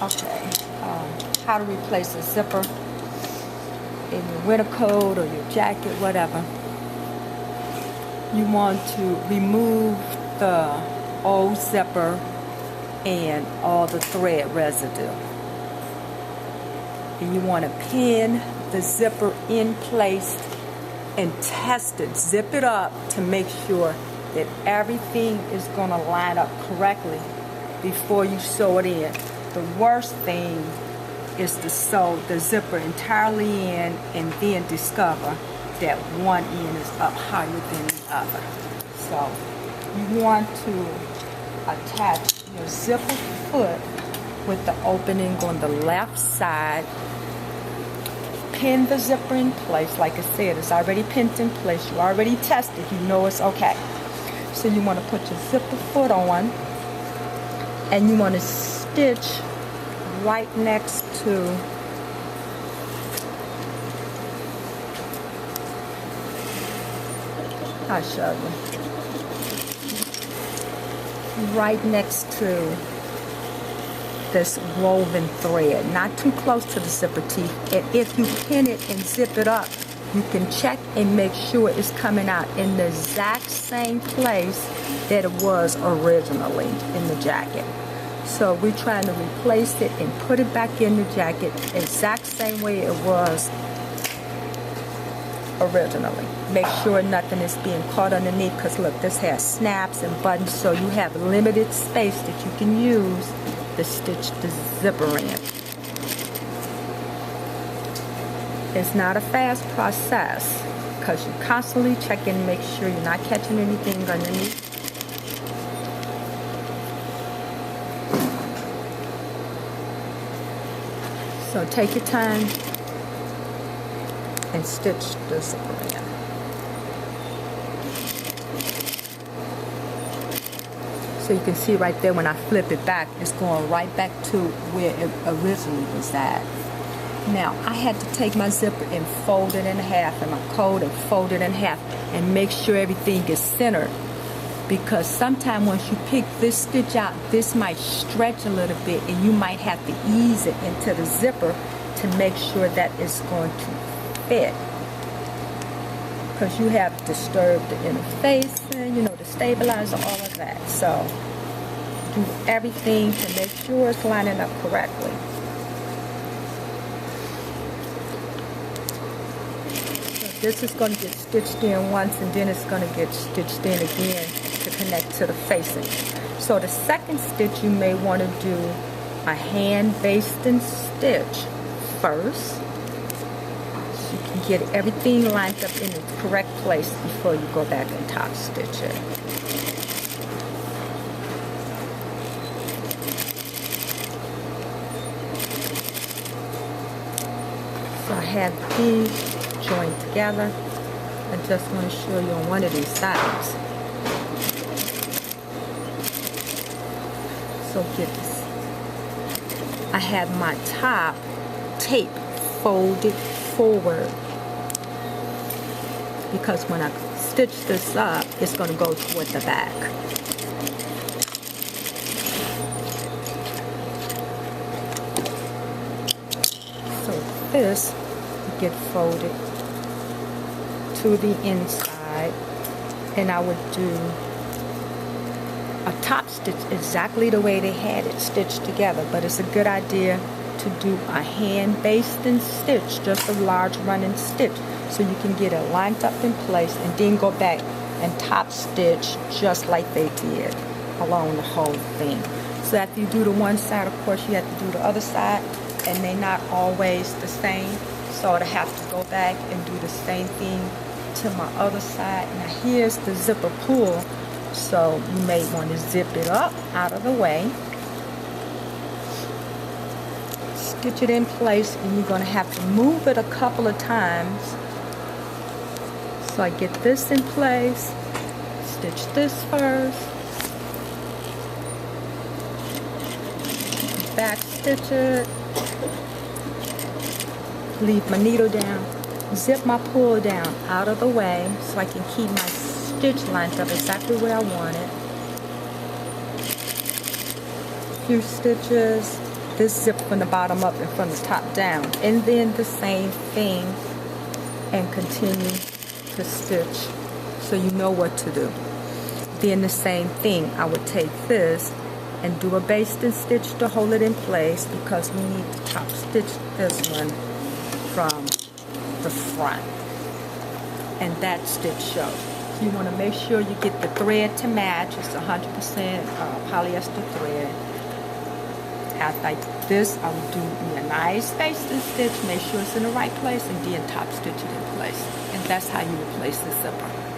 Okay, how to replace a zipper in your winter coat or your jacket, whatever. You want to remove the old zipper and all the thread residue. And you want to pin the zipper in place and test it. Zip it up to make sure that everything is going to line up correctly before you sew it in. The worst thing is to sew the zipper entirely in and then discover that one end is up higher than the other. So you want to attach your zipper foot with the opening on the left side. Pin the zipper in place. Like I said, it's already pinned in place. You already tested. You know it's okay. So you want to put your zipper foot on, and you want to stitch right next to I'll show you. Right next to this woven thread, not too close to the zipper teeth. And if you pin it and zip it up, you can check and make sure it's coming out in the exact same place that it was originally in the jacket. So we're trying to replace it and put it back in the jacket exact same way it was originally. Make sure nothing is being caught underneath, because look, this has snaps and buttons, so you have limited space that you can use to stitch the zipper in. It's not a fast process, because you constantly check and make sure you're not catching anything underneath. So take your time and stitch the zipper in. So you can see right there when I flip it back, it's going right back to where it originally was at. Now, I had to take my zipper and fold it in half, and my coat and fold it in half, and make sure everything is centered. Because sometimes once you pick this stitch out, this might stretch a little bit, and you might have to ease it into the zipper to make sure that it's going to fit. Because you have disturbed the interfacing, you know, the stabilizer, all of that. So do everything to make sure it's lining up correctly. This is going to get stitched in once, and then it's going to get stitched in again to connect to the facing. So the second stitch, you may want to do a hand basting stitch first, so you can get everything lined up in its correct place before you go back and top stitch it. So I have these joined together. I just want to show you on one of these sides. So get this. I have my top tape folded forward, because when I stitch this up, it's going to go toward the back. So this will get folded to the inside, and I would do a top stitch exactly the way they had it stitched together. But it's a good idea to do a hand basting stitch, just a large running stitch, so you can get it lined up in place, and then go back and top stitch just like they did along the whole thing. So after you do the one side, of course you have to do the other side, and they're not always the same. So I have to go back and do the same thing to my other side. Now here's the zipper pull, so you may want to zip it up out of the way, stitch it in place, and you're going to have to move it a couple of times. So I get this in place, stitch this first, back stitch it, leave my needle down, zip my pull down out of the way so I can keep my stitch lined up exactly where I want it. A few stitches, this zip from the bottom up and from the top down. And then the same thing, and continue to stitch so you know what to do. Then the same thing, I would take this and do a basting stitch to hold it in place, because we need to top stitch this one from the front. And that stitch shows. You want to make sure you get the thread to match. It's 100% polyester thread. Like this, I would do me a nice basting stitch, make sure it's in the right place, and then top stitch it in place. And that's how you replace the zipper.